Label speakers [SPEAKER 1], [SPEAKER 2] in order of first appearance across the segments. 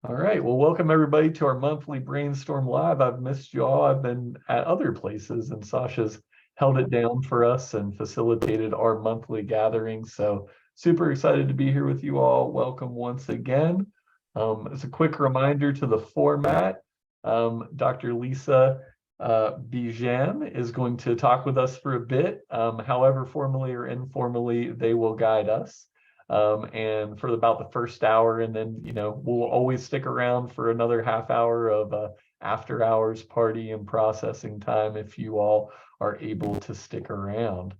[SPEAKER 1] All right. Well, welcome everybody to our monthly Brainstorm Live. I've missed you all. I've been at other places, and Sasha's held it down for us and facilitated our monthly gathering. So super excited to be here with you all. Welcome once again. As a quick reminder to the format, Dr. Lisa Beijan is going to talk with us for a bit. However, formally or informally, they will guide us. And for about the first hour, and then we'll always stick around for another half hour of after hours party and processing time if you all are able to stick around.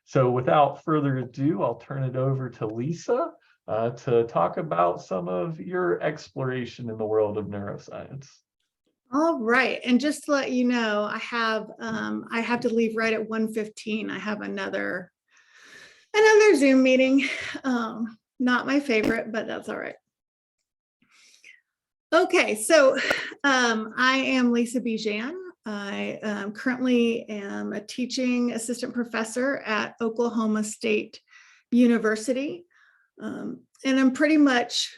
[SPEAKER 1] So without further ado, I'll turn it over to Lisa to talk about some of your exploration in the world of neuroscience.
[SPEAKER 2] All right, and just to let you know, I have to leave right at 1:15. I have another Zoom meeting. Not my favorite, but that's all right. Okay, so I am Lisa Beijan. I currently am a teaching assistant professor at Oklahoma State University. And I'm pretty much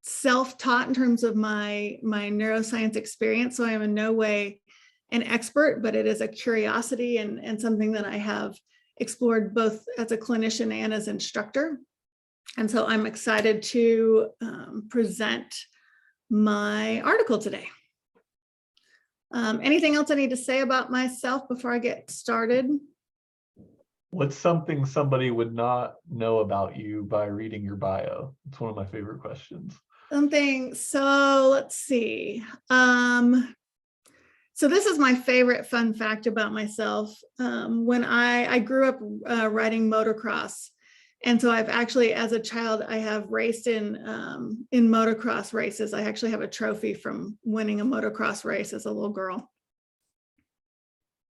[SPEAKER 2] self-taught in terms of my neuroscience experience. So I am in no way an expert, but it is a curiosity and something that I have explored both as a clinician and as instructor. And so I'm excited to present my article today. Anything else I need to say about myself before I get started?
[SPEAKER 1] What's something somebody would not know about you by reading your bio? It's one of my favorite questions.
[SPEAKER 2] So let's see. So this is my favorite fun fact about myself. When I grew up riding motocross. And so I've actually, as a child, I have raced in motocross races. I actually have a trophy from winning a motocross race as a little girl.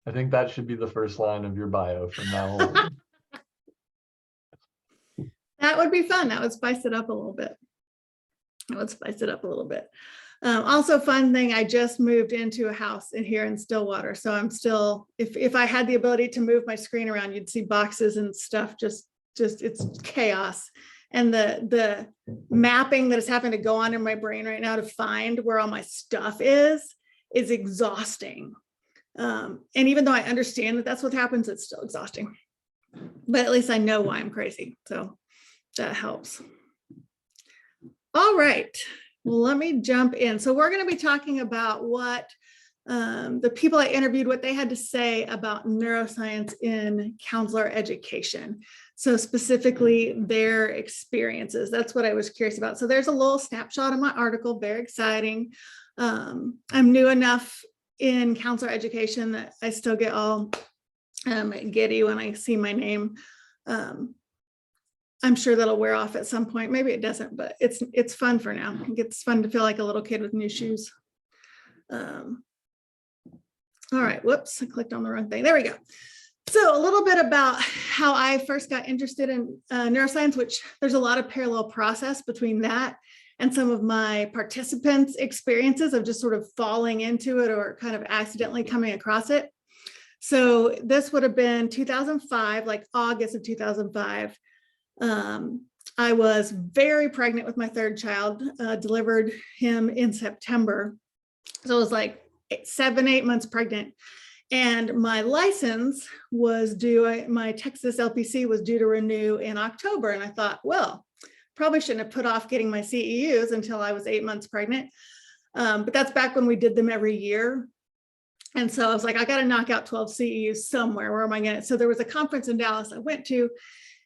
[SPEAKER 1] I think that should be the first line of your bio from now on.
[SPEAKER 2] That would be fun. That would spice it up a little bit. Also, fun thing, I just moved into a house here in Stillwater. So I'm still, if I had the ability to move my screen around, you'd see boxes and stuff, just it's chaos. And the mapping that is having to go on in my brain right now to find where all my stuff is exhausting. And even though I understand that that's what happens, it's still exhausting. But at least I know why I'm crazy. So that helps. All right. Well, let me jump in. So we're going to be talking about what the people I interviewed, what they had to say about neuroscience in counselor education. So specifically their experiences. That's what I was curious about. So there's a little snapshot of my article, very exciting. I'm new enough in counselor education that I still get all giddy when I see my name. I'm sure that'll wear off at some point. Maybe it doesn't, but it's fun for now. It's fun to feel like a little kid with new shoes. All right, whoops, I clicked on the wrong thing. There we go. So a little bit about how I first got interested in neuroscience, which there's a lot of parallel process between that and some of my participants' experiences of just sort of falling into it or kind of accidentally coming across it. So this would have been 2005, like August of 2005. I was very pregnant with my third child, delivered him in September. So it was like 7-8 months pregnant. And my license was due, my Texas LPC was due to renew in October. And I thought, well, probably shouldn't have put off getting my CEUs until I was 8 months pregnant. But that's back when we did them every year. And so I was like, I got to knock out 12 CEUs somewhere. Where am I going to? So there was a conference in Dallas I went to,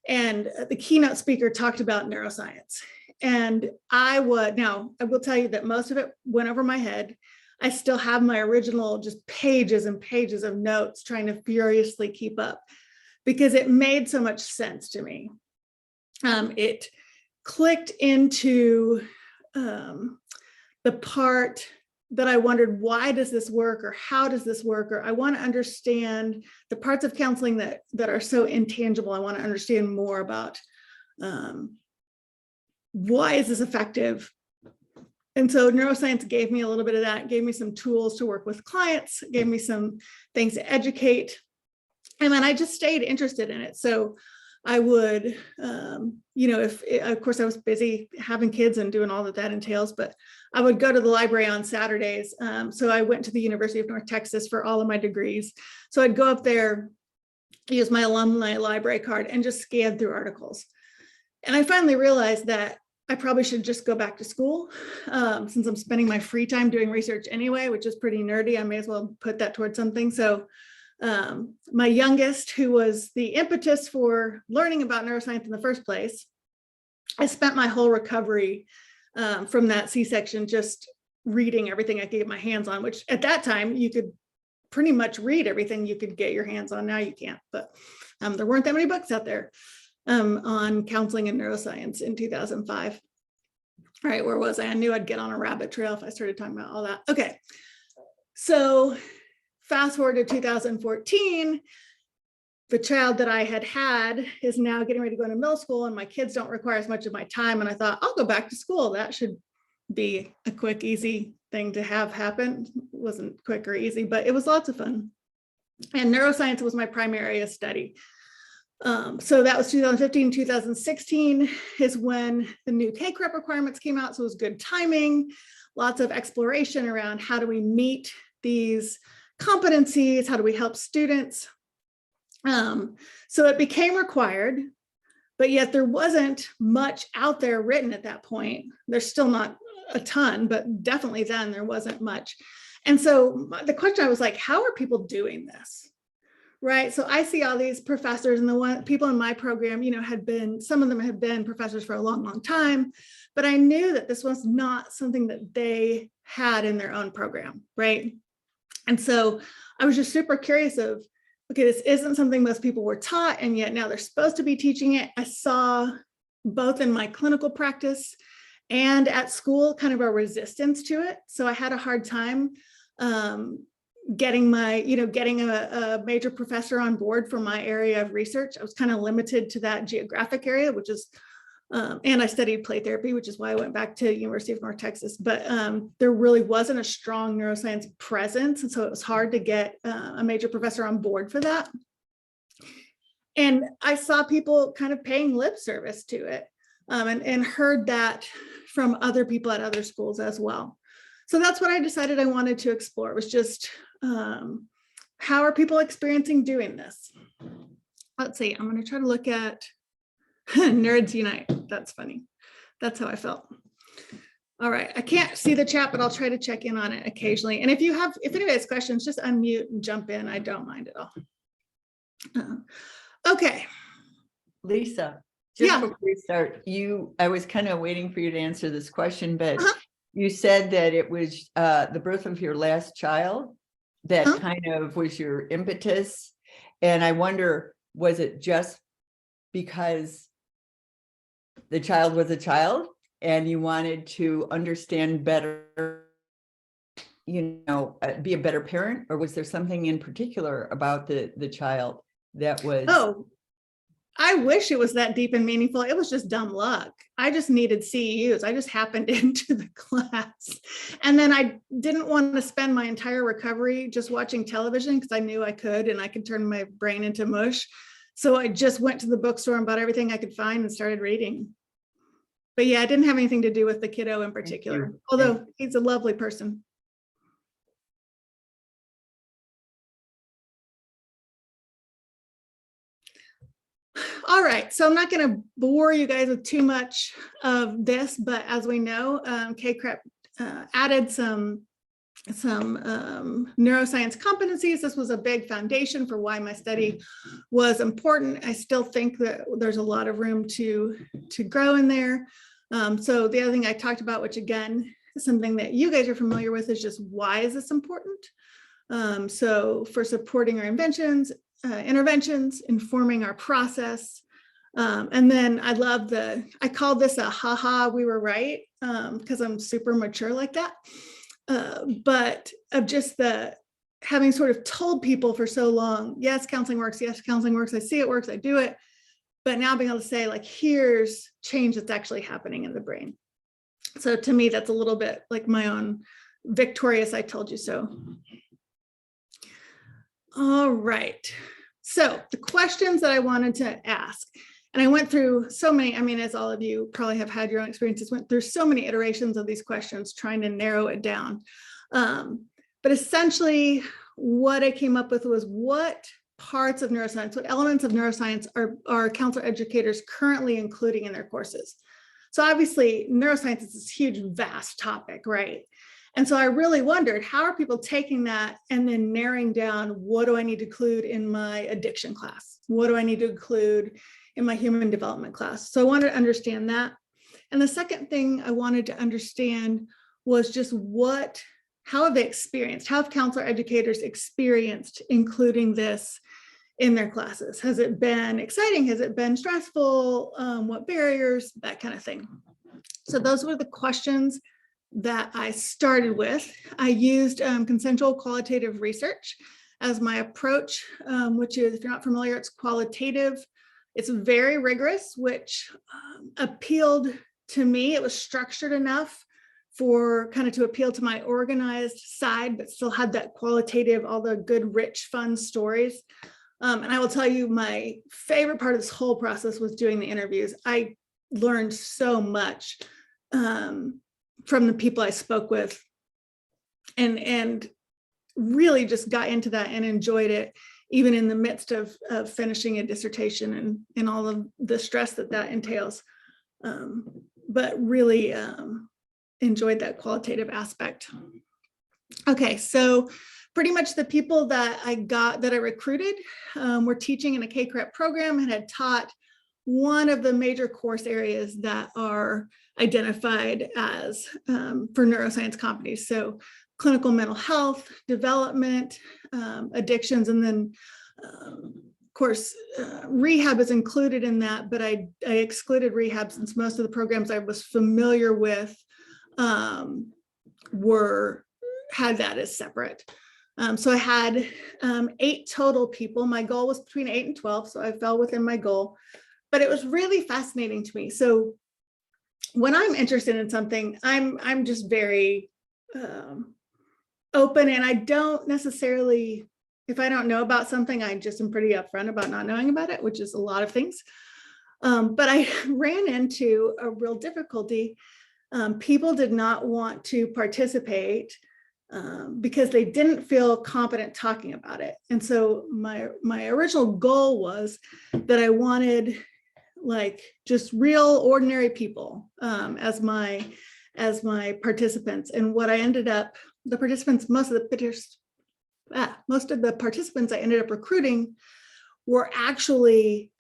[SPEAKER 2] and the keynote speaker talked about neuroscience. And I will tell you that most of it went over my head. I still have my original just pages and pages of notes trying to furiously keep up because it made so much sense to me. It clicked into the part that I wondered, why does this work, or how does this work? Or I want to understand the parts of counseling that are so intangible. I want to understand more about why is this effective? And so neuroscience gave me a little bit of that, gave me some tools to work with clients, gave me some things to educate. And then I just stayed interested in it. So I would, of course I was busy having kids and doing all that entails, but I would go to the library on Saturdays. So I went to the University of North Texas for all of my degrees. So I'd go up there, use my alumni library card and just scan through articles. And I finally realized that I probably should just go back to school since I'm spending my free time doing research anyway, which is pretty nerdy. I may as well put that towards something. So my youngest, who was the impetus for learning about neuroscience in the first place, I spent my whole recovery from that C-section just reading everything I could get my hands on, which at that time you could pretty much read everything you could get your hands on. Now you can't, but there weren't that many books out there on counseling and neuroscience in 2005. All right, where was I? I knew I'd get on a rabbit trail if I started talking about all that. Okay, so fast forward to 2014, the child that I had is now getting ready to go into middle school, and my kids don't require as much of my time. And I thought, I'll go back to school. That should be a quick, easy thing to have happen. It wasn't quick or easy, but it was lots of fun. And neuroscience was my primary area of study. So that was 2015, 2016 is when the new KCREP requirements came out. So it was good timing, lots of exploration around how do we meet these competencies, how do we help students? So it became required, but yet there wasn't much out there written at that point. There's still not a ton, but definitely then there wasn't much. And so the question I was like, how are people doing this? Right. So I see all these professors, and people in my program, some of them had been professors for a long, long time, but I knew that this was not something that they had in their own program. Right. And so I was just super curious of, okay, this isn't something most people were taught, and yet now they're supposed to be teaching it. I saw both in my clinical practice and at school kind of a resistance to it. So I had a hard time getting a major professor on board for my area of research. I was kind of limited to that geographic area, which is, and I studied play therapy, which is why I went back to University of North Texas, but there really wasn't a strong neuroscience presence. And so it was hard to get a major professor on board for that. And I saw people kind of paying lip service to it and heard that from other people at other schools as well. So that's what I decided I wanted to explore, was just how are people experiencing doing this? Let's see, I'm going to try to look at Nerds Unite. That's funny. That's how I felt. All right, I can't see the chat, but I'll try to check in on it occasionally. And if anybody has questions, just unmute and jump in. I don't mind at all. Okay.
[SPEAKER 3] Lisa, just before we start, I was kind of waiting for you to answer this question, but you said that it was the birth of your last child that kind of was your impetus. And I wonder, was it just because the child was a child and you wanted to understand better, be a better parent? Or was there something in particular about the child that was?
[SPEAKER 2] Oh, I wish it was that deep and meaningful. It was just dumb luck. I just needed CEUs. I just happened into the class. And then I didn't want to spend my entire recovery just watching television, because I knew I could, and I could turn my brain into mush. So I just went to the bookstore and bought everything I could find and started reading. But yeah, it didn't have anything to do with the kiddo in particular, although he's a lovely person. All right, so I'm not going to bore you guys with too much of this, but as we know, KCREP added some neuroscience competencies. This was a big foundation for why my study was important. I still think that there's a lot of room to grow in there. So the other thing I talked about, which again is something that you guys are familiar with, is just why is this important? So for supporting our interventions, informing our process. And then I called this a haha, we were right, because I'm super mature like that. But of just having sort of told people for so long, yes, counseling works, I see it works, I do it. But now being able to say, like, here's change that's actually happening in the brain. So to me, that's a little bit like my own victorious I told you so. All right. So the questions that I wanted to ask And I went through so many, I mean, as all of you probably have had your own experiences, went through so many iterations of these questions, trying to narrow it down. But essentially what I came up with was, what parts of neuroscience, what elements of neuroscience are counselor educators currently including in their courses? So obviously neuroscience is this huge, vast topic, right? And so I really wondered, how are people taking that and then narrowing down, what do I need to include in my addiction class? What do I need to include in my human development class? So I wanted to understand that. And the second thing I wanted to understand was just how have they experienced, how have counselor educators experienced including this in their classes? Has it been exciting? Has it been stressful? What barriers, that kind of thing. So those were the questions that I started with. I used consensual qualitative research as my approach, which is, if you're not familiar, it's qualitative. It's very rigorous, which appealed to me. It was structured enough for kind of to appeal to my organized side, but still had that qualitative, all the good, rich, fun stories. And I will tell you, my favorite part of this whole process was doing the interviews. I learned so much from the people I spoke with, and really just got into that and enjoyed it, even in the midst of finishing a dissertation and all of the stress that entails. But really enjoyed that qualitative aspect. Okay, so pretty much the people that I recruited were teaching in a K-CREP program and had taught one of the major course areas that are identified as for neuroscience competencies. So clinical mental health, development, addictions, and then of course, rehab is included in that, but I excluded rehab since most of the programs I was familiar with had that as separate. So I had 8 total people. My goal was between 8 and 12, so I fell within my goal, but it was really fascinating to me. So when I'm interested in something, I'm just very open, and I don't necessarily, if I don't know about something, I just am pretty upfront about not knowing about it, which is a lot of things. But I ran into a real difficulty. People did not want to participate because they didn't feel confident talking about it. And so my original goal was that I wanted like just real ordinary people as my participants. And what I ended up, most of the participants I ended up recruiting were actually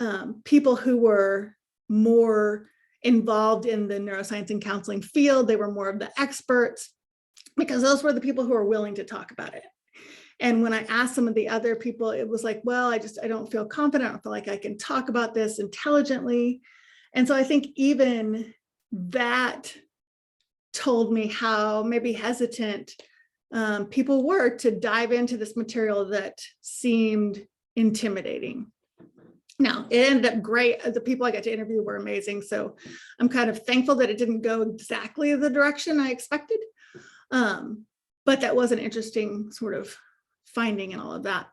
[SPEAKER 2] people who were more involved in the neuroscience and counseling field. They were more of the experts, because those were the people who were willing to talk about it. And when I asked some of the other people, it was like, well, I don't feel confident. I don't feel like I can talk about this intelligently. And so I think even that told me how maybe hesitant people were to dive into this material that seemed intimidating. Now, it ended up great. The people I got to interview were amazing. So I'm kind of thankful that it didn't go exactly the direction I expected. But that was an interesting sort of finding and all of that.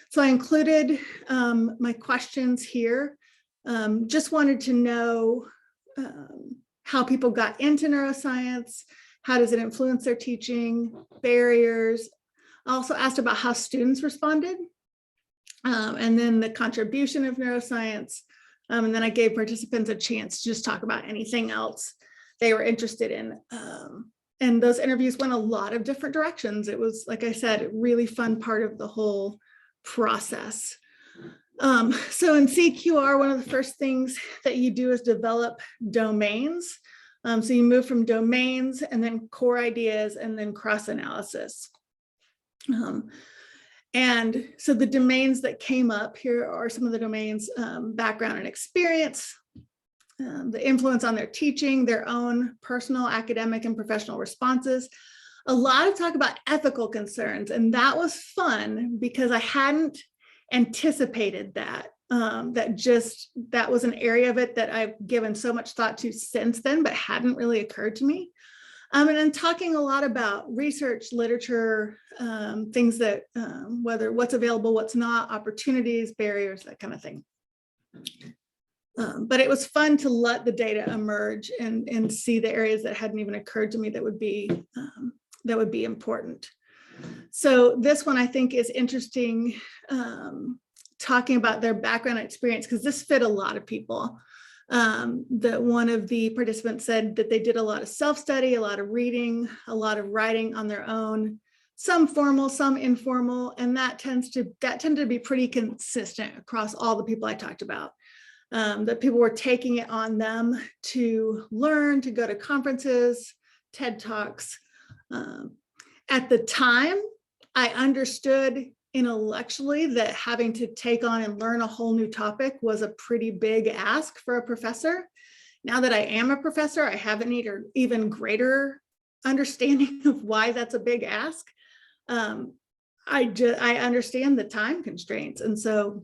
[SPEAKER 2] So I included my questions here. Just wanted to know how people got into neuroscience. How does it influence their teaching, barriers? I also asked about how students responded, and then the contribution of neuroscience. And then I gave participants a chance to just talk about anything else they were interested in. And those interviews went a lot of different directions. It was, like I said, a really fun part of the whole process. So in CQR, one of the first things that you do is develop domains. So you move from domains and then core ideas and then cross-analysis. And so the domains that came up here are some of the domains: background and experience, the influence on their teaching, their own personal, academic, and professional responses. A lot of talk about ethical concerns, and that was fun because I hadn't anticipated that. That was an area of it that I've given so much thought to since then, but hadn't really occurred to me. And then talking a lot about research, literature, things that, whether what's available, what's not, opportunities, barriers, that kind of thing. But it was fun to let the data emerge and see the areas that hadn't even occurred to me that would be important. So this one I think is interesting, talking about their background experience, because this fit a lot of people. That one of the participants said that they did a lot of self-study, a lot of reading, a lot of writing on their own, some formal, some informal, and that tended to be pretty consistent across all the people I talked about. That people were taking it on them to learn, to go to conferences, TED Talks. At the time, I understood intellectually that having to take on and learn a whole new topic was a pretty big ask for a professor. Now that I am a professor, I have an even greater understanding of why that's a big ask. I understand the time constraints. And so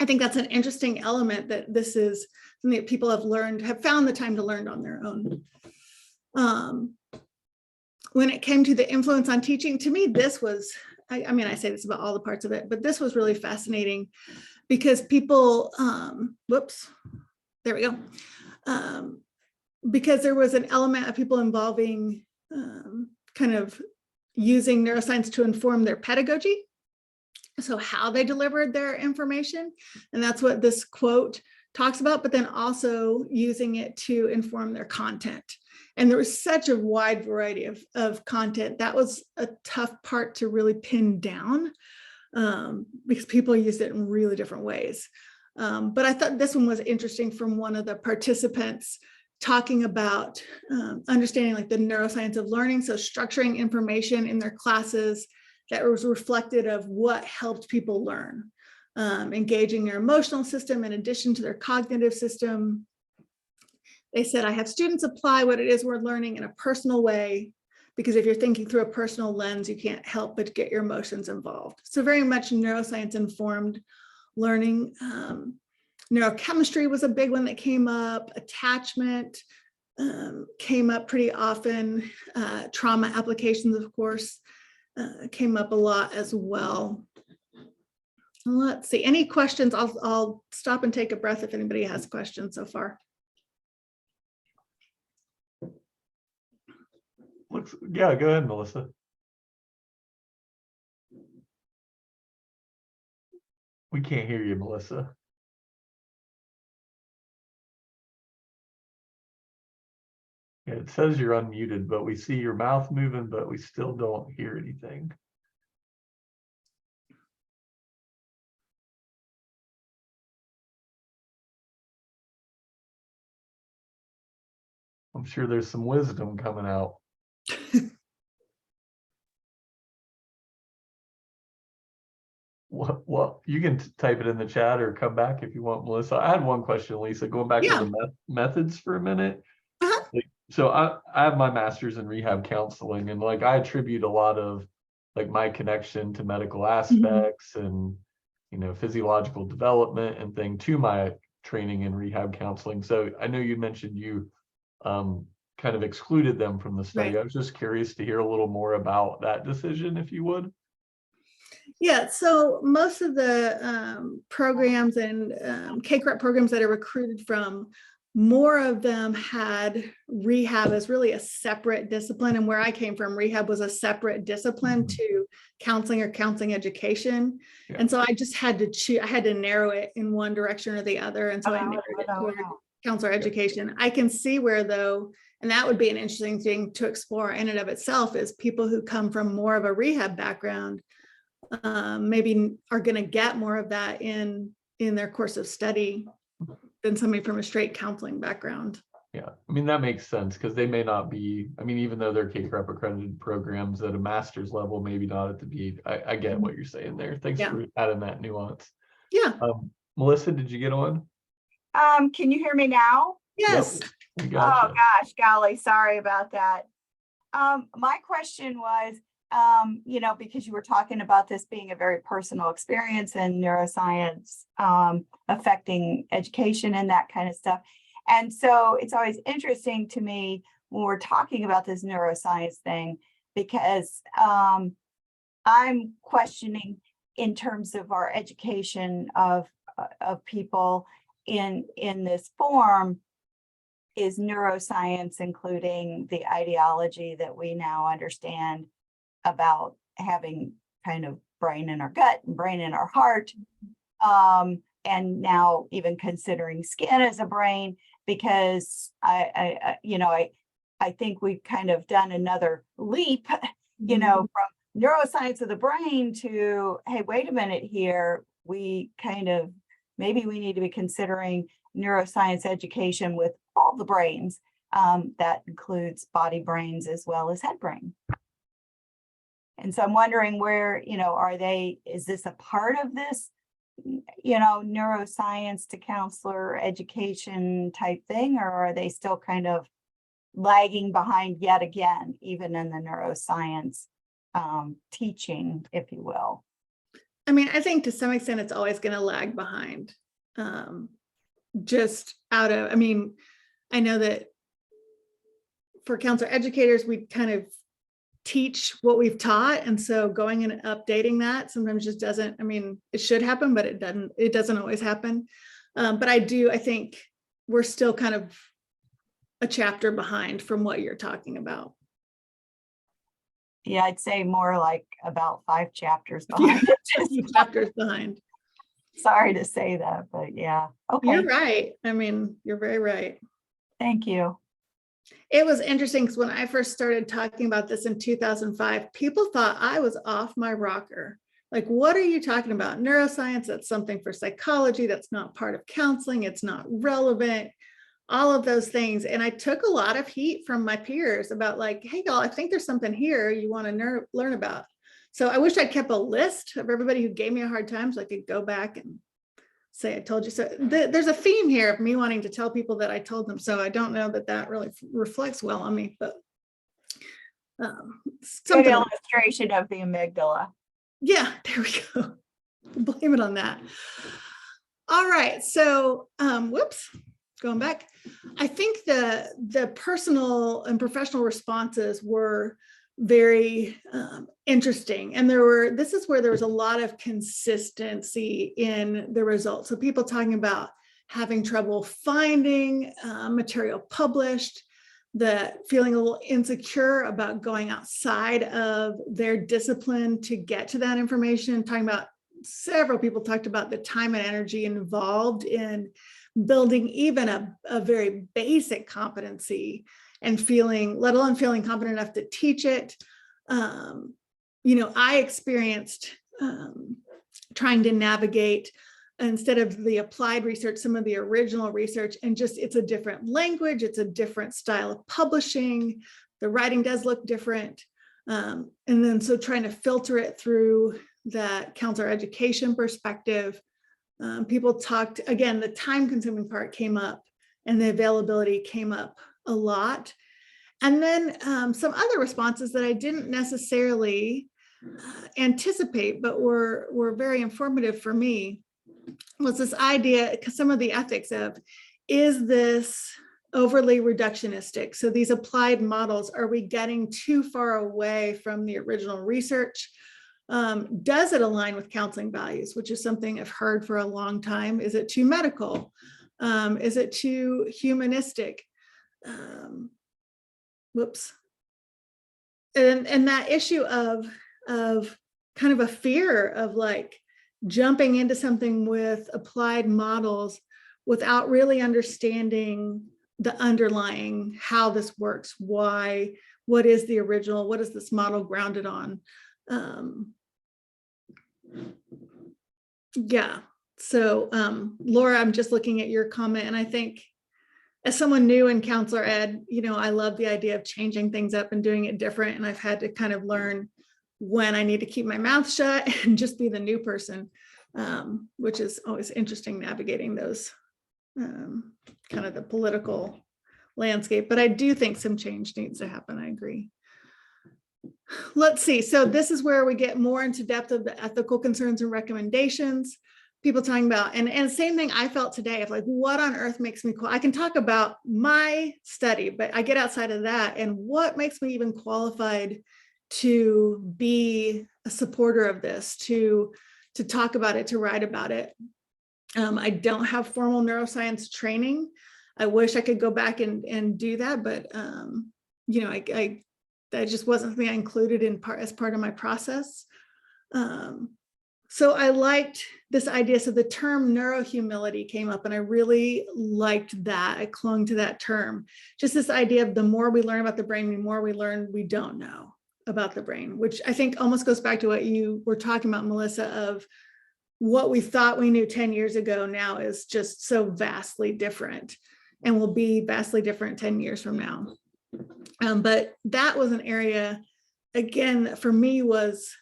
[SPEAKER 2] I think that's an interesting element, that this is something that people have found the time to learn on their own. When it came to the influence on teaching, to me, this was, I mean, I say this about all the parts of it, but this was really fascinating because people, whoops, there we go. Because there was an element of people involving kind of using neuroscience to inform their pedagogy. So how they delivered their information. And that's what this quote talks about, but then also using it to inform their content. And there was such a wide variety of content. That was a tough part to really pin down because people used it in really different ways. But I thought this one was interesting from one of the participants talking about understanding like the neuroscience of learning. So structuring information in their classes that was reflected of what helped people learn, engaging their emotional system in addition to their cognitive system. They said, I have students apply what it is we're learning in a personal way, because if you're thinking through a personal lens, you can't help but get your emotions involved. So very much neuroscience informed learning. Neurochemistry was a big one that came up. Attachment came up pretty often. Trauma applications, of course, came up a lot as well. Let's see, any questions? I'll stop and take a breath if anybody has questions so far.
[SPEAKER 1] Yeah, go ahead, Melissa. We can't hear you, Melissa. Yeah, it says you're unmuted, but we see your mouth moving, but we still don't hear anything. I'm sure there's some wisdom coming out. Well, you can type it in the chat or come back if you want, Melissa. I had one question, Lisa, going back to the methods for a minute. So I have my master's in rehab counseling, and like I attribute a lot of like my connection to medical aspects and, you know, physiological development and thing to my training in rehab counseling. So I know you mentioned you kind of excluded them from the study. Right. I was just curious to hear a little more about that decision, if you would.
[SPEAKER 2] Yeah, so most of the programs and KCREP programs that are recruited from, more of them had rehab as really a separate discipline. And where I came from, rehab was a separate discipline to counseling or counseling education. Yeah. And so I just had to choose, I had to narrow it in one direction or the other. And so I narrowed it toward counselor education. I can see where though, and that would be an interesting thing to explore in and of itself, is people who come from more of a rehab background maybe are going to get more of that in their course of study than somebody from a straight counseling background.
[SPEAKER 1] Yeah, I mean, that makes sense because they may not be, I mean, even though they're KCREP accredited programs at a master's level, maybe not at the B. I get what you're saying there. Thanks for adding that nuance.
[SPEAKER 2] Yeah.
[SPEAKER 1] Melissa, did you get on?
[SPEAKER 4] Can you hear me now?
[SPEAKER 2] Yes.
[SPEAKER 1] Yep, we got you.
[SPEAKER 4] Oh gosh, golly, sorry about that. My question was, you know, because you were talking about this being a very personal experience and neuroscience affecting education and that kind of stuff. And so it's always interesting to me when we're talking about this neuroscience thing, because I'm questioning in terms of our education of people in this form is neuroscience, including the ideology that we now understand about having kind of brain in our gut and brain in our heart, and now even considering skin as a brain, because I think we've kind of done another leap, from neuroscience of the brain to, hey, wait a minute here, we kind of, maybe we need to be considering neuroscience education with all the brains. That includes body brains as well as head brain. And so I'm wondering where, is this a part of this, neuroscience to counselor education type thing, or are they still kind of lagging behind yet again, even in the neuroscience teaching, if you will?
[SPEAKER 2] I mean, I think to some extent it's always going to lag behind. I know that for counselor educators, we kind of teach what we've taught. And so going and updating that sometimes just doesn't, it should happen, but it doesn't always happen. But I think we're still kind of a chapter behind from what you're talking about.
[SPEAKER 4] Yeah, I'd say more like about 5 chapters behind.
[SPEAKER 2] Chapters behind.
[SPEAKER 4] Sorry to say that, but yeah. Okay.
[SPEAKER 2] You're right. You're very right.
[SPEAKER 4] Thank you.
[SPEAKER 2] It was interesting because when I first started talking about this in 2005, people thought I was off my rocker. Like, what are you talking about? Neuroscience, that's something for psychology. That's not part of counseling. It's not relevant. All of those things. And I took a lot of heat from my peers about like, hey, y'all, I think there's something here you want to learn about. So I wish I'd kept a list of everybody who gave me a hard time so I could go back and say, I told you so. There's a theme here of me wanting to tell people that I told them. So I don't know that really reflects well on me, but
[SPEAKER 4] good illustration of the amygdala.
[SPEAKER 2] Yeah, there we go. Blame it on that. All right. So, whoops, going back. I think the personal and professional responses were very interesting. And this is where there was a lot of consistency in the results. So people talking about having trouble finding material published, that feeling a little insecure about going outside of their discipline to get to that information, talking about several people talked about the time and energy involved in building even a very basic competency and let alone feeling confident enough to teach it. I experienced trying to navigate, instead of the applied research, some of the original research, and just, it's a different language, it's a different style of publishing, the writing does look different. And then so trying to filter it through that counselor education perspective. People talked, again, the time consuming part came up and the availability came up a lot. And then some other responses that I didn't necessarily anticipate, but were very informative for me, was this idea, because some of the ethics of, is this overly reductionistic? So these applied models, are we getting too far away from the original research? Does it align with counseling values, which is something I've heard for a long time? Is it too medical? Is it too humanistic? Whoops. And that issue of kind of a fear of like jumping into something with applied models without really understanding the underlying, how this works, why, what is the original, what is this model grounded on? Yeah. So Laura, I'm just looking at your comment, and I think as someone new in counselor ed, I love the idea of changing things up and doing it different. And I've had to kind of learn when I need to keep my mouth shut and just be the new person, which is always interesting, navigating those kind of the political landscape. But I do think some change needs to happen. I agree. Let's see. So this is where we get more into depth of the ethical concerns and recommendations. People talking about, and same thing I felt today of like, what on earth makes me I can talk about my study, but I get outside of that and what makes me even qualified to be a supporter of this, to talk about it, to write about it. I don't have formal neuroscience training. I wish I could go back and do that, but you know, that just wasn't something I included as part of my process. So I liked this idea. So the term neurohumility came up and I really liked that. I clung to that term. Just this idea of the more we learn about the brain, the more we learn we don't know about the brain, which I think almost goes back to what you were talking about, Melissa, of what we thought we knew 10 years ago now is just so vastly different and will be vastly different 10 years from now. But that was an area, again, that for me was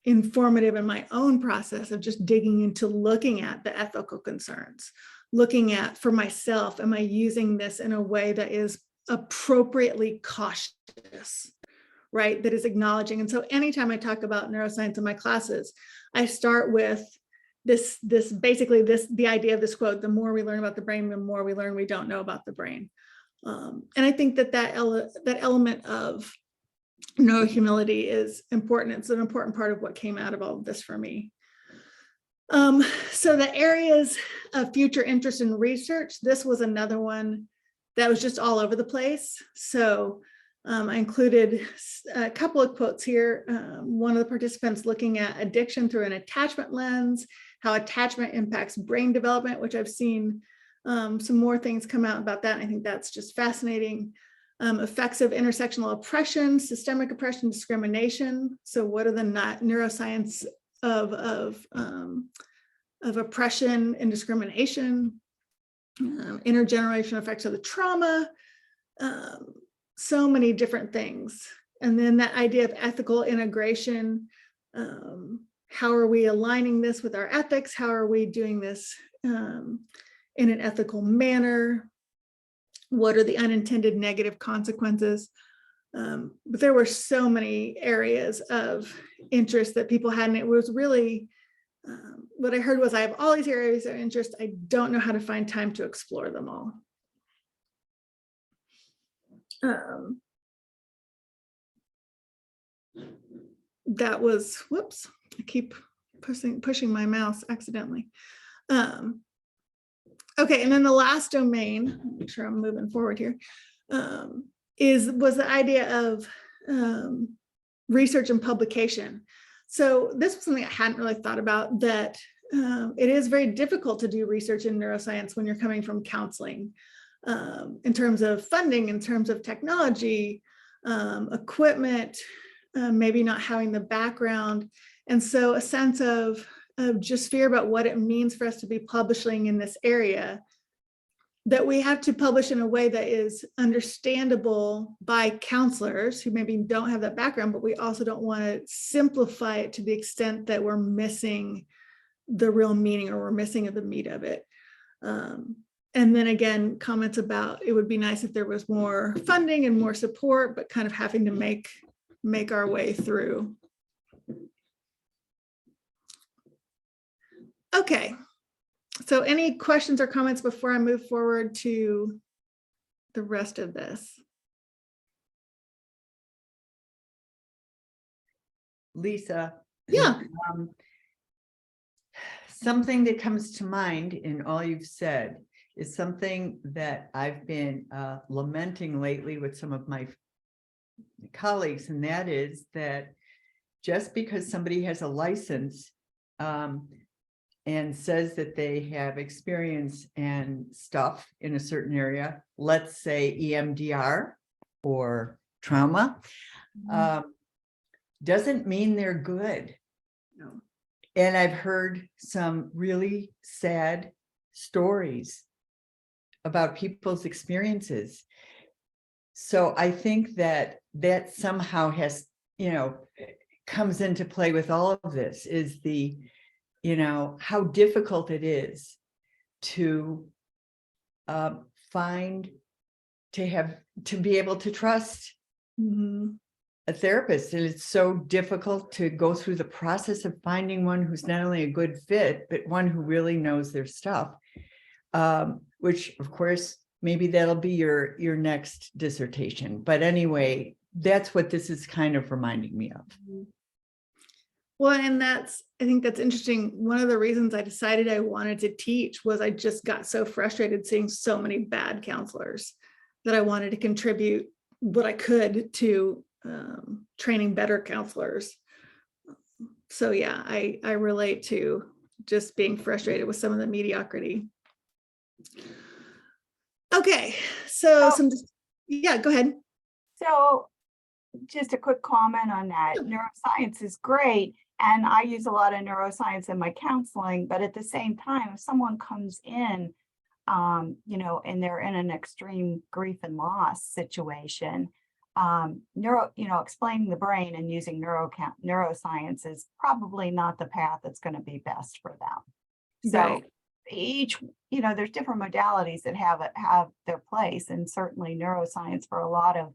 [SPEAKER 2] informative in my own process of just digging into looking at the ethical concerns, looking at for myself, am I using this in a way that is appropriately cautious, right? That is acknowledging. And so anytime I talk about neuroscience in my classes, I start with the idea of this quote, the more we learn about the brain, the more we learn we don't know about the brain. And I think that element of neurohumility is important. It's an important part of what came out of all of this for me. So the areas of future interest in research, this was another one that was just all over the place. So I included a couple of quotes here. One of the participants looking at addiction through an attachment lens, how attachment impacts brain development, which I've seen some more things come out about that. And I think that's just fascinating. Effects of intersectional oppression, systemic oppression, discrimination. So what are the neuroscience of oppression and discrimination? Intergenerational effects of the trauma. So many different things. And then that idea of ethical integration. How are we aligning this with our ethics? How are we doing this in an ethical manner? What are the unintended negative consequences? But there were so many areas of interest that people had, and it was really, what I heard was, I have all these areas of interest, I don't know how to find time to explore them all. That was, whoops, I keep pushing my mouse accidentally. Okay, and then the last domain, make sure I'm moving forward here, was the idea of research and publication. So this was something I hadn't really thought about, that it is very difficult to do research in neuroscience when you're coming from counseling, in terms of funding, in terms of technology, equipment, maybe not having the background. And so a sense of just fear about what it means for us to be publishing in this area, that we have to publish in a way that is understandable by counselors who maybe don't have that background, but we also don't want to simplify it to the extent that we're missing the real meaning or we're missing the meat of it. And then again, comments about it would be nice if there was more funding and more support, but kind of having to make our way through. Okay, so any questions or comments before I move forward to the rest of this?
[SPEAKER 3] Lisa.
[SPEAKER 2] Yeah.
[SPEAKER 3] Something that comes to mind in all you've said is something that I've been lamenting lately with some of my colleagues, and that is that just because somebody has a license and says that they have experience and stuff in a certain area, let's say EMDR or trauma, doesn't mean they're good.
[SPEAKER 2] No.
[SPEAKER 3] And I've heard some really sad stories about people's experiences. So I think that somehow has, comes into play with all of this, is the, how difficult it is to be able to trust a therapist. And it's so difficult to go through the process of finding one who's not only a good fit, but one who really knows their stuff, which of course, maybe that'll be your next dissertation. But anyway, that's what this is kind of reminding me of.
[SPEAKER 2] Well, and I think that's interesting. One of the reasons I decided I wanted to teach was I just got so frustrated seeing so many bad counselors that I wanted to contribute what I could to training better counselors. So yeah, I relate to just being frustrated with some of the mediocrity. Okay, so yeah, go ahead.
[SPEAKER 4] So just a quick comment on that. Neuroscience is great. And I use a lot of neuroscience in my counseling, but at the same time, if someone comes in, and they're in an extreme grief and loss situation, explaining the brain and using neuroscience is probably not the path that's going to be best for them. So
[SPEAKER 2] Right.
[SPEAKER 4] each, there's different modalities that have their place, and certainly neuroscience for a lot of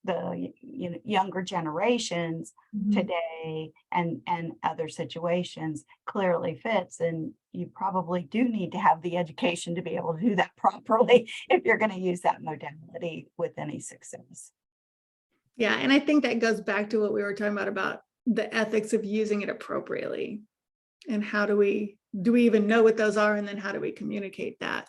[SPEAKER 4] the younger generations today and other situations clearly fits. And you probably do need to have the education to be able to do that properly if you're going to use that modality with any success.
[SPEAKER 2] Yeah, and I think that goes back to what we were talking about the ethics of using it appropriately, and how do we even know what those are, and then how do we communicate that?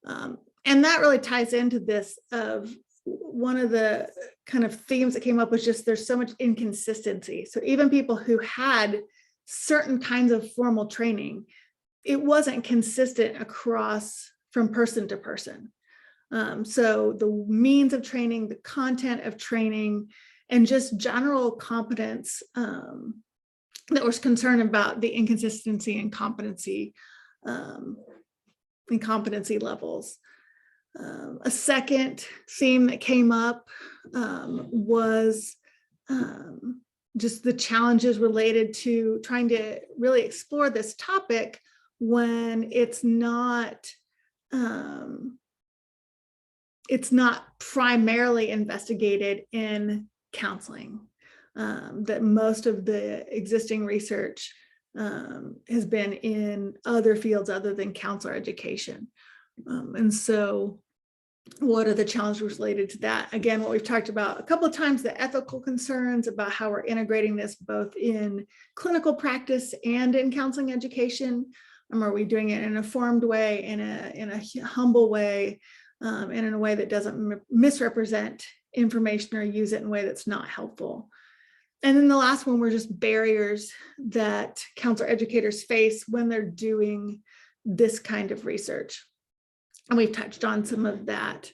[SPEAKER 2] And that really ties into this of one of the kind of themes that came up was just there's so much inconsistency. So even people who had certain kinds of formal training, it wasn't consistent across from person to person. So the means of training, the content of training, and just general competence that was concerned about the inconsistency and competency levels. A second theme that came up was just the challenges related to trying to really explore this topic when it's not primarily investigated in counseling. That most of the existing research has been in other fields other than counselor education. And so what are the challenges related to that? Again, what we've talked about a couple of times, the ethical concerns about how we're integrating this both in clinical practice and in counseling education. Are we doing it in a informed way, in a humble way, and in a way that doesn't misrepresent information or use it in a way that's not helpful? And then the last one were just barriers that counselor educators face when they're doing this kind of research. And we've touched on some of that.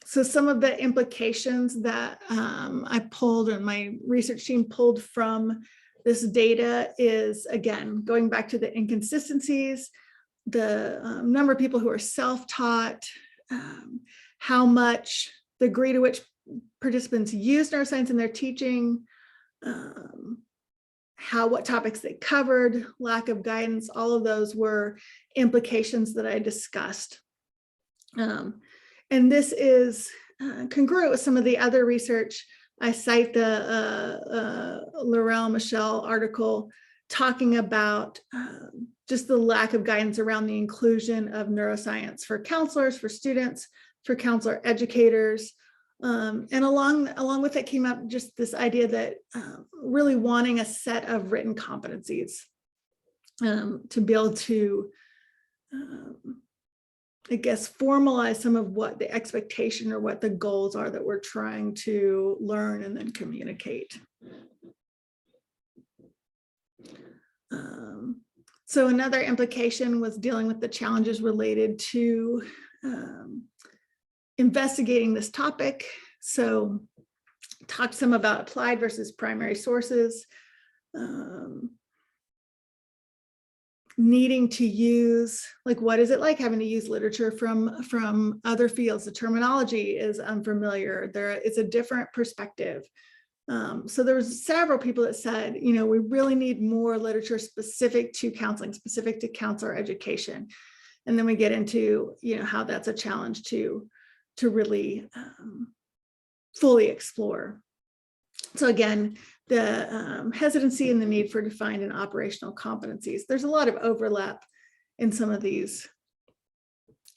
[SPEAKER 2] So some of the implications that I pulled and my research team pulled from this data is, again, going back to the inconsistencies, the number of people who are self-taught, how much the degree to which participants use neuroscience in their teaching, what topics they covered, lack of guidance, all of those were implications that I discussed. And this is congruent with some of the other research. I cite the Laurel Michelle article talking about just the lack of guidance around the inclusion of neuroscience for counselors, for students, for counselor educators. And along with it came up just this idea that really wanting a set of written competencies to be able to, I guess, formalize some of what the expectation or what the goals are that we're trying to learn and then communicate. So another implication was dealing with the challenges related to investigating this topic. So talked some about applied versus primary sources, needing to use, like, what is it like having to use literature from other fields? The terminology is unfamiliar. It's a different perspective. So there was several people that said, we really need more literature specific to counseling, specific to counselor education. And then we get into, how that's a challenge to really fully explore. So again, the hesitancy and the need for defined and operational competencies. There's a lot of overlap in some of these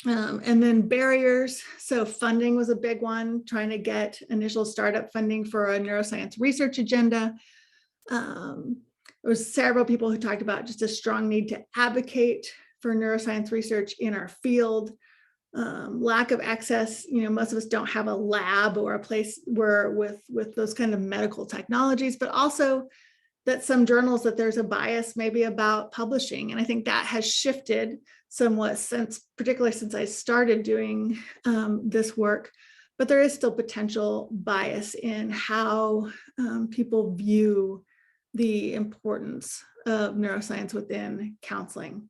[SPEAKER 2] And then barriers. So funding was a big one, trying to get initial startup funding for a neuroscience research agenda. There was several people who talked about just a strong need to advocate for neuroscience research in our field. Lack of access, most of us don't have a lab or a place where with those kind of medical technologies, but also that some journals that there's a bias maybe about publishing. And I think that has shifted somewhat particularly since I started doing this work, but there is still potential bias in how people view the importance of neuroscience within counseling.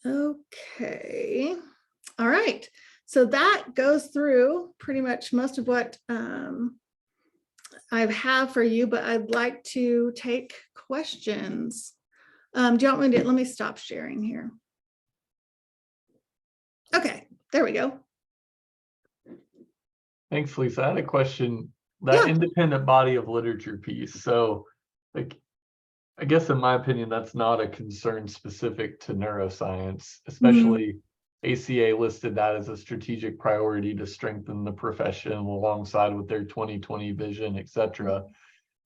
[SPEAKER 2] Okay, all right. So that goes through pretty much most of what I have for you, but I'd like to take questions. Do you want me to, let me stop sharing here. Okay, there we go.
[SPEAKER 1] Thanks, Lisa. I had a question. That
[SPEAKER 2] Yeah.
[SPEAKER 1] independent body of literature piece. So, like, I guess in my opinion, that's not a concern specific to neuroscience, especially ACA listed that as a strategic priority to strengthen the profession alongside with their 2020 vision, et cetera.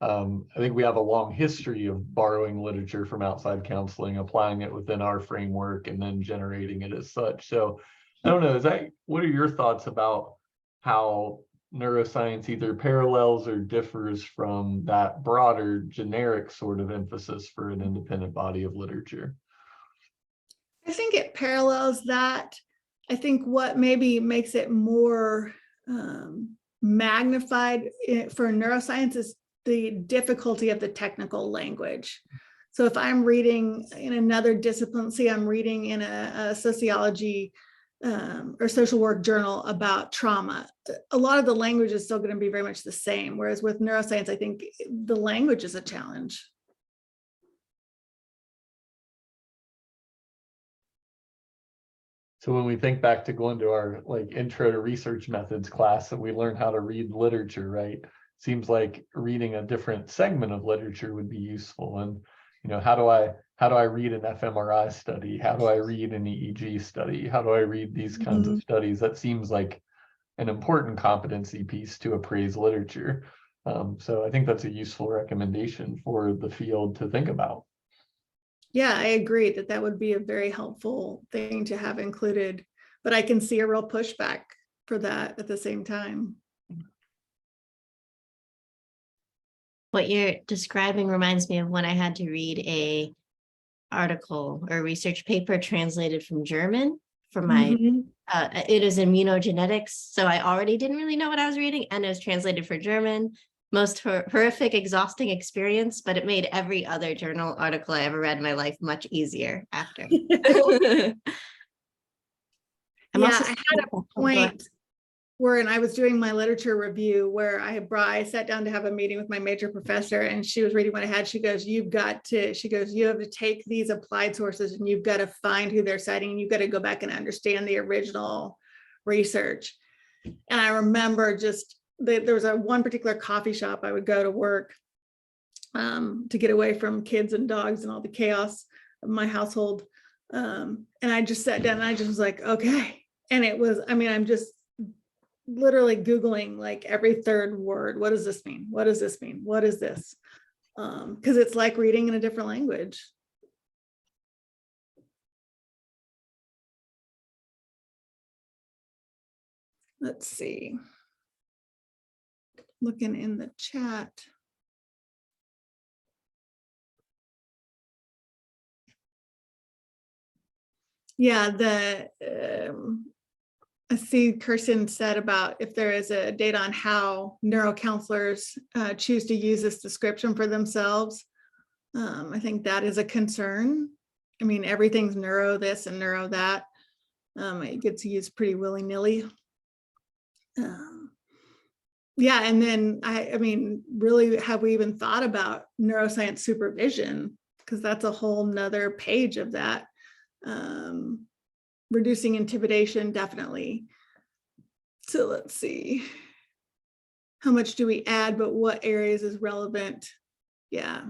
[SPEAKER 1] I think we have a long history of borrowing literature from outside counseling, applying it within our framework, and then generating it as such. So I don't know, what are your thoughts about how neuroscience either parallels or differs from that broader generic sort of emphasis for an independent body of literature?
[SPEAKER 2] I think it parallels that. I think what maybe makes it more magnified for neuroscience is the difficulty of the technical language. So if I'm reading in another discipline, see I'm reading in a sociology or social work journal about trauma, a lot of the language is still going to be very much the same. Whereas with neuroscience, I think the language is a challenge.
[SPEAKER 1] So when we think back to going to our intro to research methods class, and we learn how to read literature, right? Seems like reading a different segment of literature would be useful. And how do I read an fMRI study? How do I read an EEG study? How do I read these kinds of studies? That seems like an important competency piece to appraise literature. So I think that's a useful recommendation for the field to think about.
[SPEAKER 2] Yeah, I agree that would be a very helpful thing to have included, but I can see a real pushback for that at the same time.
[SPEAKER 5] What you're describing reminds me of when I had to read a article or research paper translated from German for my, it is immunogenetics. So I already didn't really know what I was reading, and it was translated for German. Most horrific, exhausting experience, but it made every other journal article I ever read in my life much easier after.
[SPEAKER 2] I had a point where I was doing my literature review where I sat down to have a meeting with my major professor, and she was reading what I had. She goes, you have to take these applied sources and you've got to find who they're citing, and you've got to go back and understand the original research. And I remember there was one particular coffee shop I would go to work to get away from kids and dogs and all the chaos of my household. And I just sat down and I just was like, okay. And it was, I'm just literally Googling every third word. What does this mean? What does this mean? What is this? Because it's like reading in a different language. Let's see. Looking in the chat. Yeah, I see Kirsten said about if there is a data on how neurocounselors choose to use this description for themselves. I think that is a concern. Everything's neuro this and neuro that. It gets used pretty willy-nilly. Yeah, and then really, have we even thought about neuroscience supervision? Because that's a whole nother page of that. Reducing intimidation, definitely. So let's see. How much do we add, but what areas is relevant? Yeah.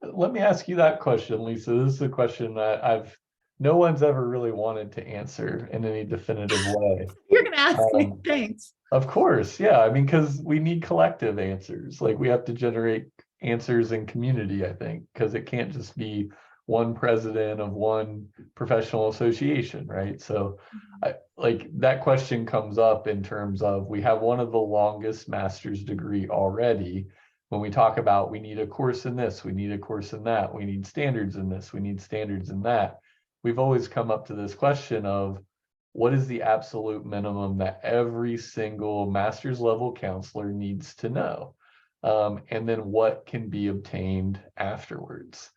[SPEAKER 1] Let me ask you that question, Lisa. This is a question that I've no one's ever really wanted to answer in any definitive way.
[SPEAKER 2] You're gonna ask me,
[SPEAKER 1] Um,
[SPEAKER 2] thanks.
[SPEAKER 1] Of course, yeah. I mean, because we need collective answers. Like we have to generate answers in community, I think, because it can't just be one president of one professional association, right? So like that question comes up in terms of we have one of the longest master's degree already. When we talk about we need a course in this, we need a course in that, we need standards in this, we need standards in that. We've always come up to this question of what is the absolute minimum that every single master's level counselor needs to know? And then what can be obtained afterwards?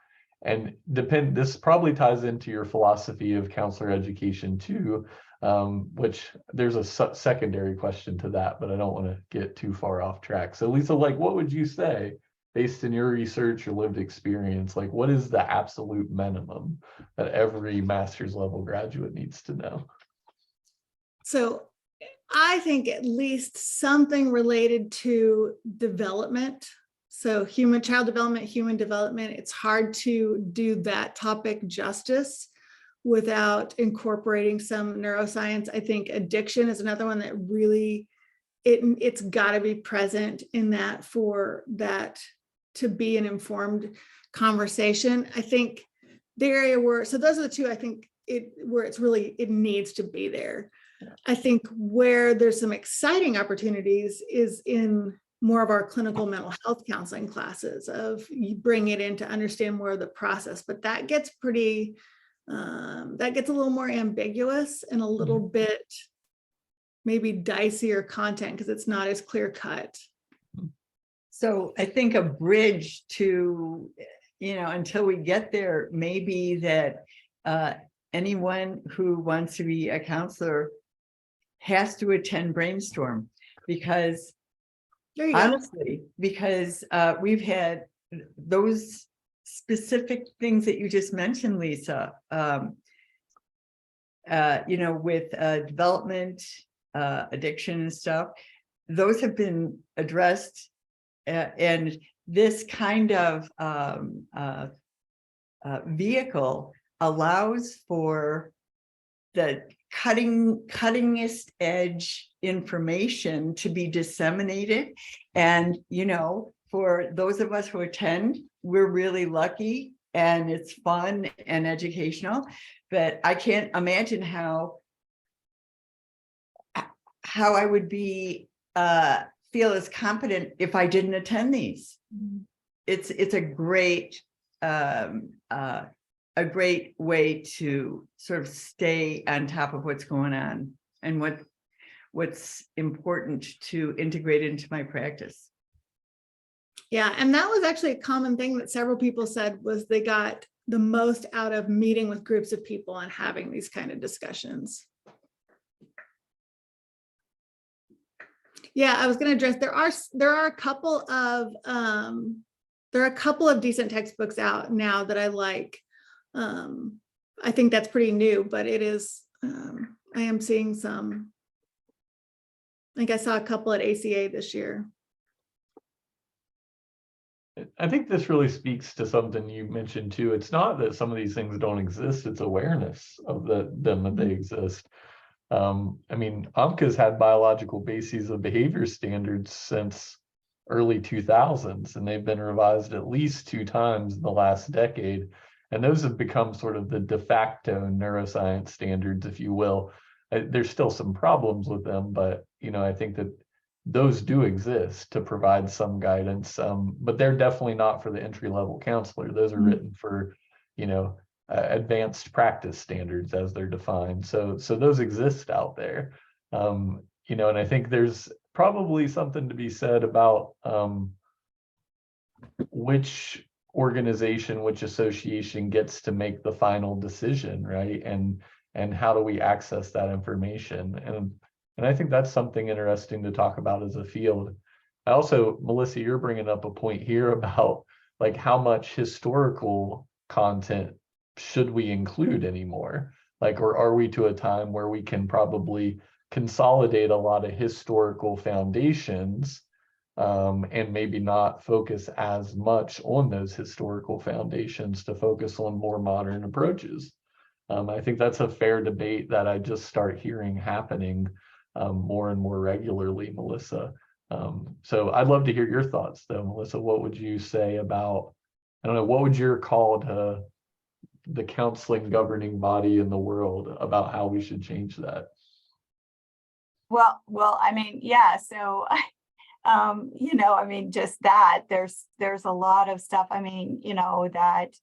[SPEAKER 1] And this probably ties into your philosophy of counselor education too, which there's a secondary question to that, but I don't want to get too far off track. So Lisa, like, what would you say based in your research or lived experience, like what is the absolute minimum that every master's level graduate needs to know?
[SPEAKER 2] So I think at least something related to development. So child development, human development. It's hard to do that topic justice without incorporating some neuroscience. I think addiction is another one that really, it's got to be present in that for that to be an informed conversation. I think the area where, so those are the two, I think where it's really, it needs to be there. I think where there's some exciting opportunities is in more of our clinical mental health counseling classes of you bring it in to understand more of the process, but that gets pretty, that gets a little more ambiguous and a little bit maybe dicier content because it's not as clear cut.
[SPEAKER 3] So I think a bridge to, until we get there, maybe that anyone who wants to be a counselor has to attend Brainstorm because honestly, because we've had those specific things that you just mentioned, Lisa, with development, addiction and stuff, those have been addressed. And this kind of vehicle allows for the cuttingest edge information to be disseminated. And, for those of us who attend, we're really lucky and it's fun and educational, but I can't imagine how I would be, feel as competent if I didn't attend these. It's a great way to sort of stay on top of what's going on and what's important to integrate into my practice.
[SPEAKER 2] Yeah, and that was actually a common thing that several people said was they got the most out of meeting with groups of people and having these kind of discussions. Yeah, I was going to address, there are a couple of decent textbooks out now that I like. I think that's pretty new, but it is, I am seeing some, I think I saw a couple at ACA this year.
[SPEAKER 1] I think this really speaks to something you mentioned too. It's not that some of these things don't exist, it's awareness of them that they exist. I mean, AMCA's had biological bases of behavior standards since early 2000s, and they've been revised at least 2 times in the last decade. And those have become sort of the de facto neuroscience standards, if you will. There's still some problems with them, but, I think that those do exist to provide some guidance, but they're definitely not for the entry-level counselor. Those are written for, advanced practice standards as they're defined. So those exist out there, and I think there's probably something to be said about which organization, which association gets to make the final decision, right? And how do we access that information? And I think that's something interesting to talk about as a field. I also, Melissa, you're bringing up a point here about like how much historical content should we include anymore? Like, or are we to a time where we can probably consolidate a lot of historical foundations and maybe not focus as much on those historical foundations to focus on more modern approaches? I think that's a fair debate that I just start hearing happening more and more regularly, Melissa. So I'd love to hear your thoughts though, Melissa. What would you say about, I don't know, what would your call to the counseling governing body in the world about how we should change that?
[SPEAKER 4] Well, I mean, yeah, so you know, I mean, just that there's a lot of stuff, I mean, you know, that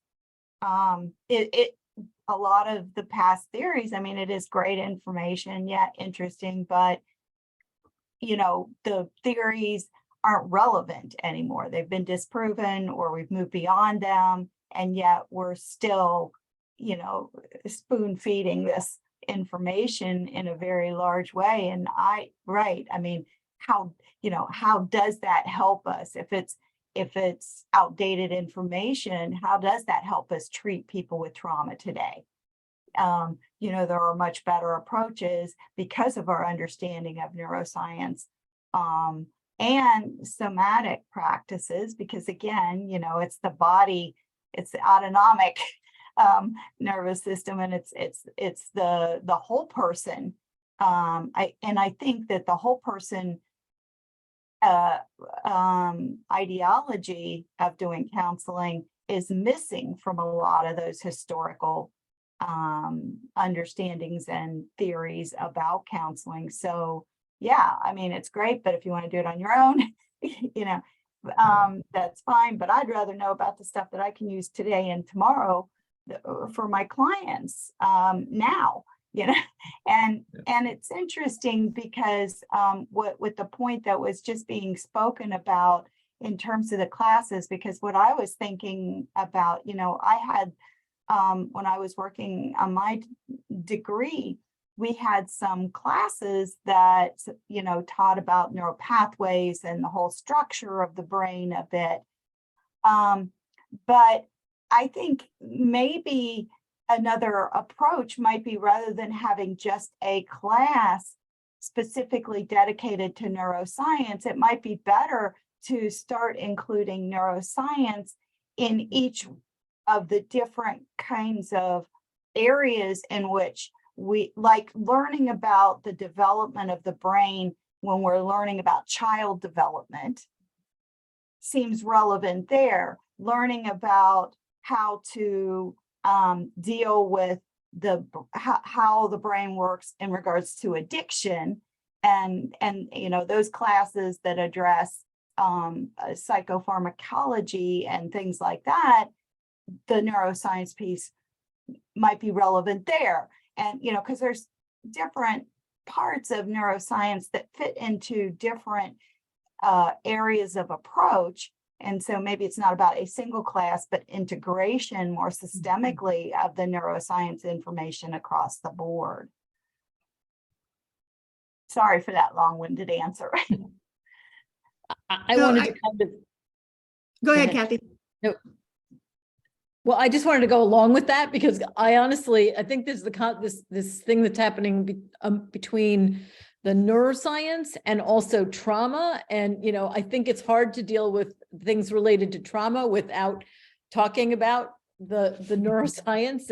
[SPEAKER 4] a lot of the past theories, I mean, it is great information, yeah, interesting, but you know, the theories aren't relevant anymore. They've been disproven or we've moved beyond them, and yet we're still, you know, spoon feeding this information in a very large way. And right, I mean, how, you know, how does that help us? If it's outdated information, how does that help us treat people with trauma today? You know, there are much better approaches because of our understanding of neuroscience and somatic practices, because again, you know, it's the body, it's the autonomic nervous system, and it's the whole person. I think that the whole person ideology of doing counseling is missing from a lot of those historical understandings and theories about counseling. So yeah, I mean, it's great, but if you want to do it on your own, you know, that's fine. But I'd rather know about the stuff that I can use today and tomorrow for my clients now, you know. And it's interesting because with the point that was just being spoken about in terms of the classes, because what I was thinking about, you know, I had when I was working on my degree, we had some classes that, you know, taught about neural pathways and the whole structure of the brain a bit. But I think maybe another approach might be, rather than having just a class specifically dedicated to neuroscience, it might be better to start including neuroscience in each of the different kinds of areas in which we, like learning about the development of the brain when we're learning about child development seems relevant there. Learning about how to deal with how the brain works in regards to addiction, and you know, those classes that address psychopharmacology and things like that, the neuroscience piece might be relevant there. And you know, because there's different parts of neuroscience that fit into different areas of approach. And so maybe it's not about a single class, but integration more systemically of the neuroscience information across the board. Sorry for that long-winded answer.
[SPEAKER 6] I wanted to kind of
[SPEAKER 2] go ahead, Kathy.
[SPEAKER 6] No. Well, I just wanted to go along with that because I honestly, I think this is this thing that's happening between the neuroscience and also trauma. And, you know, I think it's hard to deal with things related to trauma without talking about the neuroscience.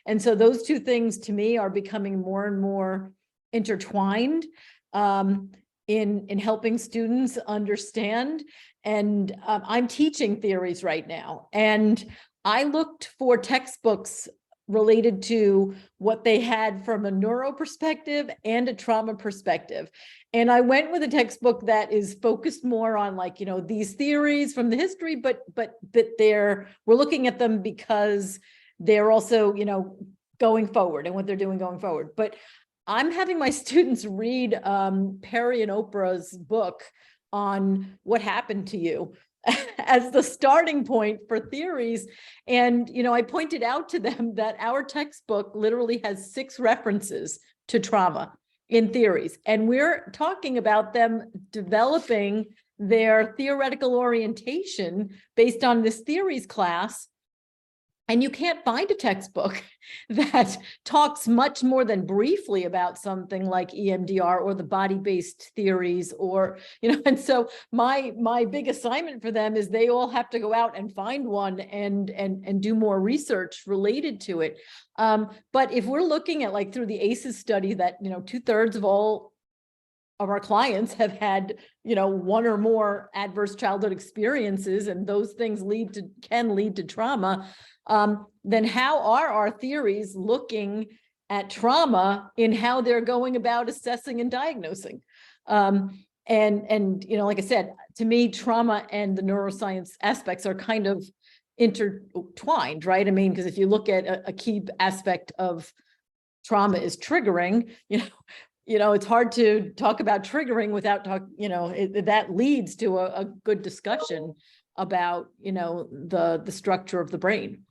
[SPEAKER 6] And so those two things to me are becoming more and more intertwined in helping students understand. And I'm teaching theories right now. And I looked for textbooks related to what they had from a neuro perspective and a trauma perspective. And I went with a textbook that is focused more on, like, you know, these theories from the history, but we're looking at them because they're also, you know, going forward and what they're doing going forward. But I'm having my students read Perry and Oprah's book on what happened to you as the starting point for theories. And, you know, I pointed out to them that our textbook literally has 6 references to trauma in theories. And we're talking about them developing their theoretical orientation based on this theories class And you can't find a textbook that talks much more than briefly about something like EMDR or the body-based theories, or, and so my big assignment for them is they all have to go out and find one and do more research related to it. But if we're looking at, like, through the ACEs study, that 2/3 of all of our clients have had, one or more adverse childhood experiences, and those things can lead to trauma, then how are our theories looking at trauma in how they're going about assessing and diagnosing? And like I said, to me, trauma and the neuroscience aspects are kind of intertwined, right? I mean, because if you look at a key aspect of trauma is triggering, it's hard to talk about triggering without that leads to a good discussion about, the structure of the brain.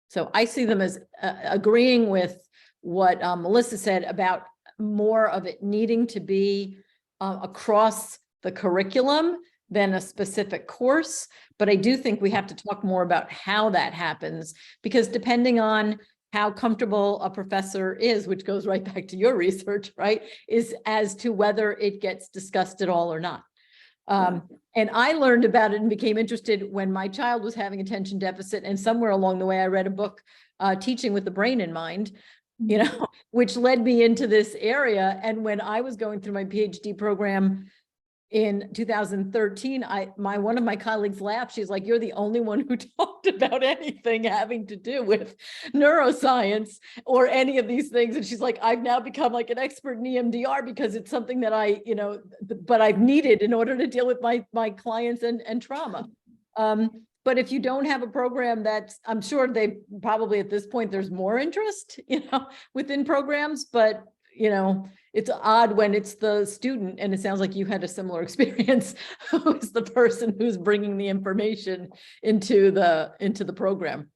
[SPEAKER 6] So I see them as agreeing with what Melissa said about more of it needing to be across the curriculum than a specific course. But I do think we have to talk more about how that happens, because depending on how comfortable a professor is, which goes right back to your research, right, is as to whether it gets discussed at all or not. And I learned about it and became interested when my child was having attention deficit, and somewhere along the way I read a book, Teaching with the Brain in Mind, which led me into this area. And when I was going through my PhD program in 2013, one of my colleagues laughed. She's like, "You're the only one who talked about anything having to do with neuroscience or any of these things." And she's like, "I've now become like an expert in EMDR because it's something that but I've needed in order to deal with my clients and trauma." But if you don't have a program I'm sure they probably at this point, there's more interest, within programs, but it's odd when it's the student, and it sounds like you had a similar experience, who is the person who's bringing the information into the program.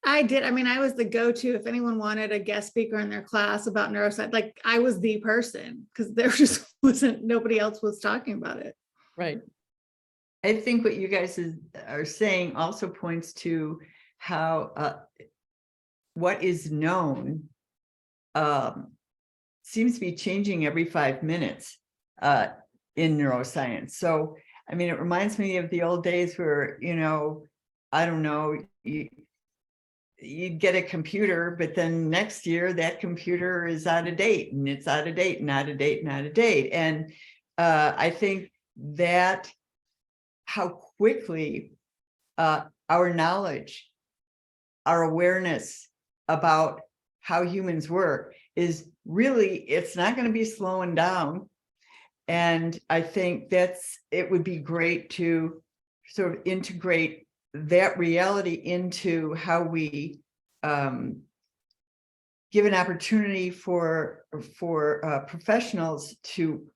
[SPEAKER 2] I did. I mean, I was the go-to if anyone wanted a guest speaker in their class about neuroscience. Like, I was the person, because there just nobody else was talking about it.
[SPEAKER 6] Right.
[SPEAKER 3] I think what you guys are saying also points to how what is known seems to be changing every 5 minutes in neuroscience. So, I mean, it reminds me of the old days where, I don't know, you'd get a computer, but then next year that computer is out of date, and it's out of date and out of date and out of date. And I think that how quickly our knowledge, our awareness about how humans work is really, it's not going to be slowing down. And I think it would be great to sort of integrate that reality into how we give an opportunity for professionals to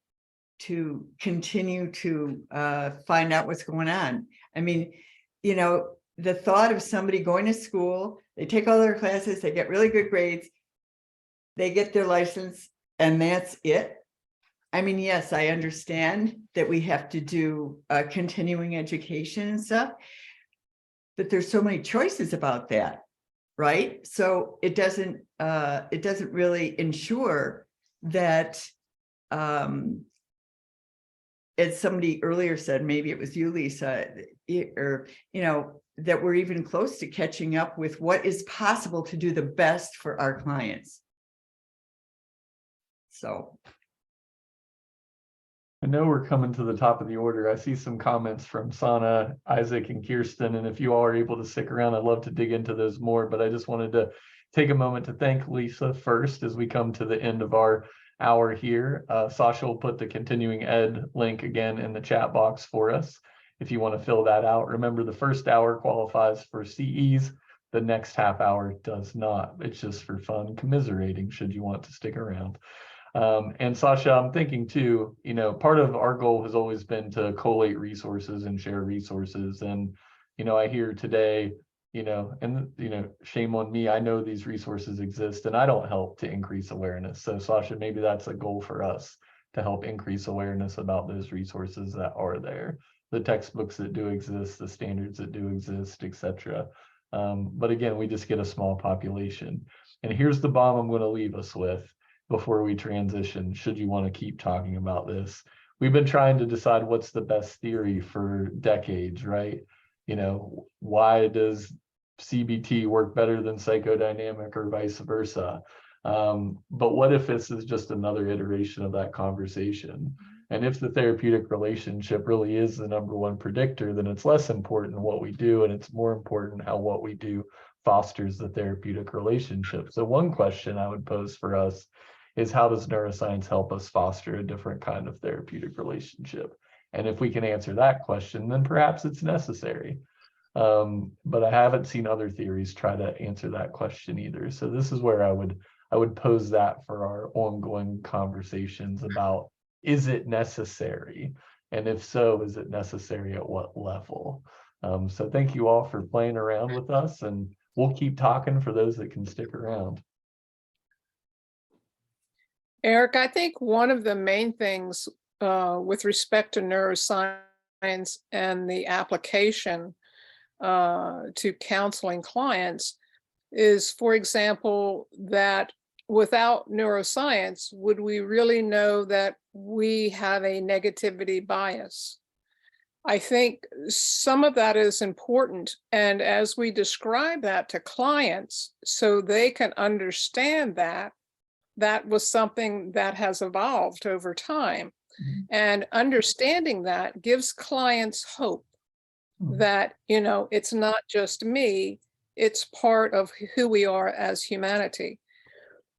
[SPEAKER 3] continue to find out what's going on. I mean, the thought of somebody going to school, they take all their classes, they get really good grades, they get their license, and that's it. I mean, yes, I understand that we have to do continuing education and stuff, but there's so many choices about that, right? So it doesn't really ensure that, as somebody earlier said, maybe it was you, Lisa, or that we're even close to catching up with what is possible to do the best for our clients. So
[SPEAKER 1] I know we're coming to the top of the order. I see some comments from Sana, Isaac, and Kirsten, and if you all are able to stick around, I'd love to dig into those more, but I just wanted to take a moment to thank Lisa first as we come to the end of our hour here. Sasha will put the continuing ed link again in the chat box for us if you want to fill that out. Remember, the first hour qualifies for CEs. The next half hour does not. It's just for fun commiserating should you want to stick around. And Sasha, I'm thinking too, part of our goal has always been to collate resources and share resources. And, I hear today, shame on me. I know these resources exist and I don't help to increase awareness. So Sasha, maybe that's a goal for us to help increase awareness about those resources that are there, the textbooks that do exist, the standards that do exist, etc. But again, we just get a small population. And here's the bomb I'm going to leave us with before we transition, should you want to keep talking about this. We've been trying to decide what's the best theory for decades, right? You know, why does CBT work better than psychodynamic or vice versa? But what if this is just another iteration of that conversation? And if the therapeutic relationship really is the #1 predictor, then it's less important what we do, and it's more important how what we do fosters the therapeutic relationship. So one question I would pose for us is, how does neuroscience help us foster a different kind of therapeutic relationship? And if we can answer that question, then perhaps it's necessary. But I haven't seen other theories try to answer that question either. So this is where I would pose that for our ongoing conversations about, is it necessary? And if so, is it necessary at what level? So thank you all for playing around with us, and we'll keep talking for those that can stick around.
[SPEAKER 7] Eric, I think one of the main things with respect to neuroscience and the application to counseling clients is, for example, that without neuroscience, would we really know that we have a negativity bias? I think some of that is important. And as we describe that to clients, so they can understand that, that was something that has evolved over time. And understanding that gives clients hope that, you know, it's not just me, it's part of who we are as humanity.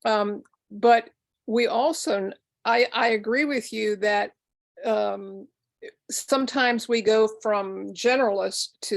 [SPEAKER 7] But we also, I agree with you that sometimes we go from generalist to